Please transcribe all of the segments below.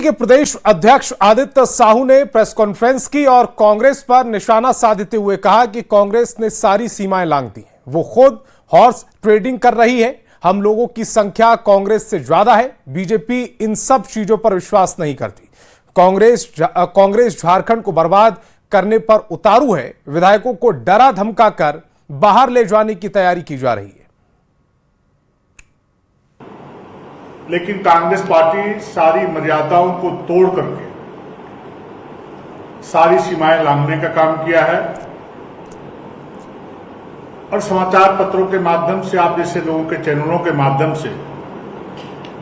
के प्रदेश अध्यक्ष आदित्य साहू ने प्रेस कॉन्फ्रेंस की और कांग्रेस पर निशाना साधते हुए कहा कि कांग्रेस ने सारी सीमाएं लांघ दी हैं। वो खुद हॉर्स ट्रेडिंग कर रही है। हम लोगों की संख्या कांग्रेस से ज्यादा है। बीजेपी इन सब चीजों पर विश्वास नहीं करती। कांग्रेस झारखंड को बर्बाद करने पर उतारू है। विधायकों को डरा धमका कर बाहर ले जाने की तैयारी की जा रही है। लेकिन कांग्रेस पार्टी सारी मर्यादाओं को तोड़ करके सारी सीमाएं लांघने का काम किया है और समाचार पत्रों के माध्यम से, आप जैसे लोगों के चैनलों के माध्यम से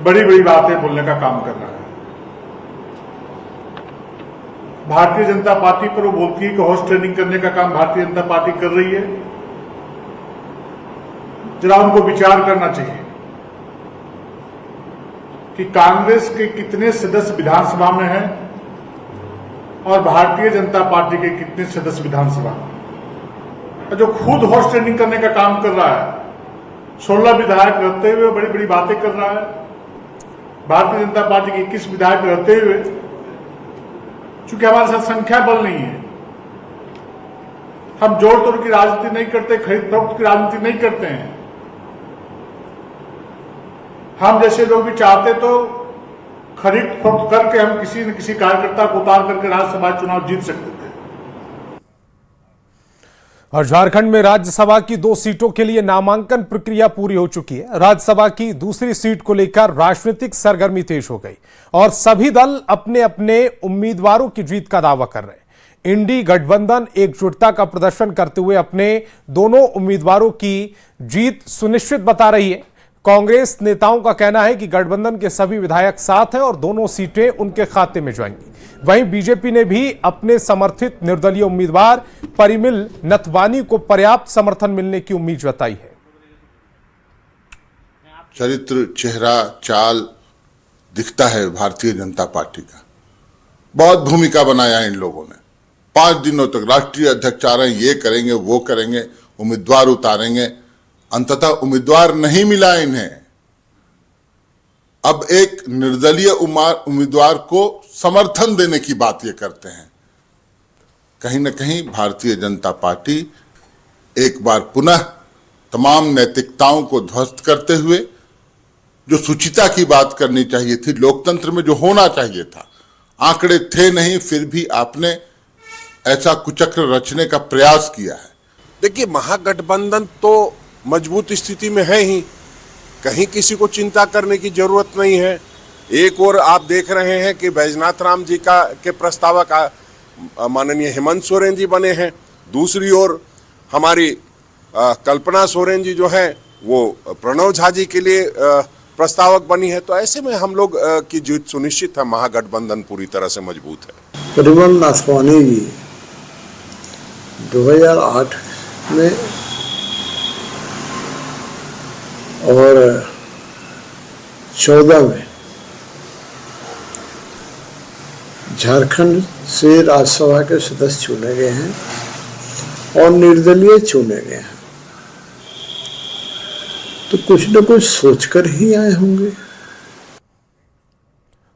बड़ी बड़ी बातें बोलने का काम कर रहा है। भारतीय जनता पार्टी पर वो बोलती है कि हॉर्स ट्रेडिंग करने का काम भारतीय जनता पार्टी कर रही है। जरा उनको विचार करना चाहिए कि कांग्रेस के कितने सदस्य विधानसभा में हैं और भारतीय जनता पार्टी के कितने सदस्य विधानसभा में। जो खुद हॉर्स ट्रेडिंग करने का काम कर रहा है, 16 विधायक रहते हुए बड़ी बड़ी बातें कर रहा है। भारतीय जनता पार्टी के 21 विधायक रहते हुए, चूंकि हमारे साथ संख्या बल नहीं है, हम जोड़ तोड़ की राजनीति नहीं करते, खरीद फरोख्त की राजनीति नहीं करते हैं। हम जैसे लोग भी चाहते तो खरीद फरोख्त करके हम किसी न किसी कार्यकर्ता को उतार करके राज्यसभा चुनाव जीत सकते थे। और झारखंड में राज्यसभा की 2 सीटों के लिए नामांकन प्रक्रिया पूरी हो चुकी है। राज्यसभा की दूसरी सीट को लेकर राजनीतिक सरगर्मी तेज हो गई और सभी दल अपने अपने उम्मीदवारों की जीत का दावा कर रहे हैं। इंडी गठबंधन एकजुटता का प्रदर्शन करते हुए अपने दोनों उम्मीदवारों की जीत सुनिश्चित बता रही है। कांग्रेस नेताओं का कहना है कि गठबंधन के सभी विधायक साथ हैं और दोनों सीटें उनके खाते में जाएंगी। वहीं बीजेपी ने भी अपने समर्थित निर्दलीय उम्मीदवार परिमल नथवानी को पर्याप्त समर्थन मिलने की उम्मीद जताई है। चरित्र, चेहरा, चाल दिखता है भारतीय जनता पार्टी का। बहुत भूमिका बनाया इन लोगों ने। 5 दिनों तक राष्ट्रीय अध्यक्ष आ रहे हैं, ये करेंगे वो करेंगे, उम्मीदवार उतारेंगे। अंततः उम्मीदवार नहीं मिला इन्हें। अब एक निर्दलीय उम्मीदवार को समर्थन देने की बात ये करते हैं। कहीं न कहीं भारतीय जनता पार्टी एक बार पुनः तमाम नैतिकताओं को ध्वस्त करते हुए जो शुचिता की बात करनी चाहिए थी, लोकतंत्र में जो होना चाहिए था, आंकड़े थे नहीं, फिर भी आपने ऐसा कुचक्र रचने का प्रयास किया है। देखिए, महागठबंधन तो मजबूत स्थिति में है ही, कहीं किसी को चिंता करने की जरूरत नहीं है। एक और आप देख रहे हैं कि बैजनाथ राम जी के प्रस्तावक माननीय हेमंत सोरेन जी बने हैं। दूसरी ओर हमारी कल्पना सोरेन जी जो है वो प्रणव झा जी के लिए प्रस्तावक बनी है। तो ऐसे में हम लोग की जीत सुनिश्चित है। महागठबंधन पूरी तरह से मजबूत है। परिमल नथवानी जी 2008 में और 14 में झारखंड से राज्यसभा के सदस्य चुने गए हैं और निर्दलीय चुने गए हैं। तो कुछ न कुछ सोचकर ही आए होंगे।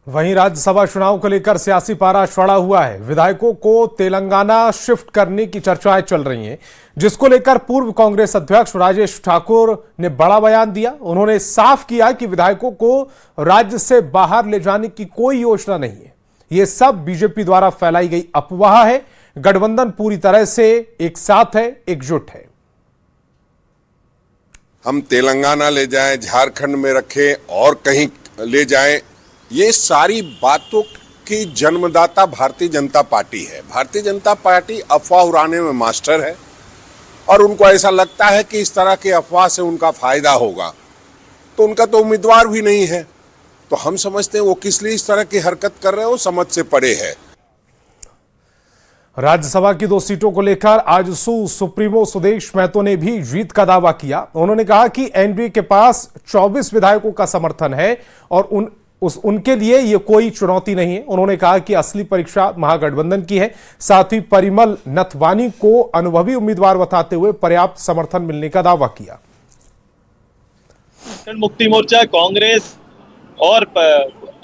वहीं राज्यसभा चुनाव को लेकर सियासी पारा चढ़ा हुआ है। विधायकों को तेलंगाना शिफ्ट करने की चर्चाएं चल रही हैं, जिसको लेकर पूर्व कांग्रेस अध्यक्ष राजेश ठाकुर ने बड़ा बयान दिया। उन्होंने साफ किया कि विधायकों को राज्य से बाहर ले जाने की कोई योजना नहीं है। यह सब बीजेपी द्वारा फैलाई गई अफवाह है। गठबंधन पूरी तरह से एक साथ है, एकजुट है। हम तेलंगाना ले जाएं, झारखंड में रखें और कहीं ले जाएं, ये सारी बातों की जन्मदाता भारतीय जनता पार्टी है। भारतीय जनता पार्टी अफवाह उड़ाने में मास्टर है और उनको ऐसा लगता है कि इस तरह की अफवाह से उनका फायदा होगा। तो उनका तो उम्मीदवार भी नहीं है, तो हम समझते हैं वो किस लिए इस तरह की हरकत कर रहे हैं, वो समझ से परे है। राज्यसभा की 2 सीटों को लेकर आजसू सुप्रीमो सुदेश महतो ने भी जीत का दावा किया। उन्होंने कहा कि एनडीए के पास 24 विधायकों का समर्थन है और उनके लिए यह कोई चुनौती नहीं है। उन्होंने कहा कि असली परीक्षा महागठबंधन की है। साथ ही परिमल नथवानी को अनुभवी उम्मीदवार बताते हुए पर्याप्त समर्थन मिलने का दावा किया। मुक्ति मोर्चा, कांग्रेस और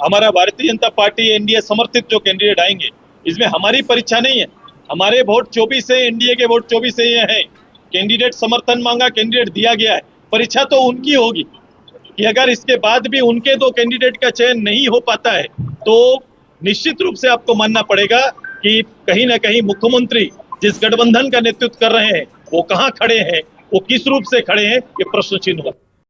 हमारा भारतीय जनता पार्टी एनडीए समर्थित जो कैंडिडेट आएंगे, इसमें हमारी परीक्षा नहीं है। हमारे वोट 24 है, एनडीए के वोट 24 है। कैंडिडेट समर्थन मांगा, कैंडिडेट दिया गया है। परीक्षा तो उनकी होगी कि अगर इसके बाद भी उनके दो कैंडिडेट का चयन नहीं हो पाता है तो निश्चित रूप से आपको मानना पड़ेगा कि कहीं ना कहीं मुख्यमंत्री जिस गठबंधन का नेतृत्व कर रहे हैं वो कहां खड़े हैं, वो किस रूप से खड़े हैं, ये प्रश्न चिन्ह होगा।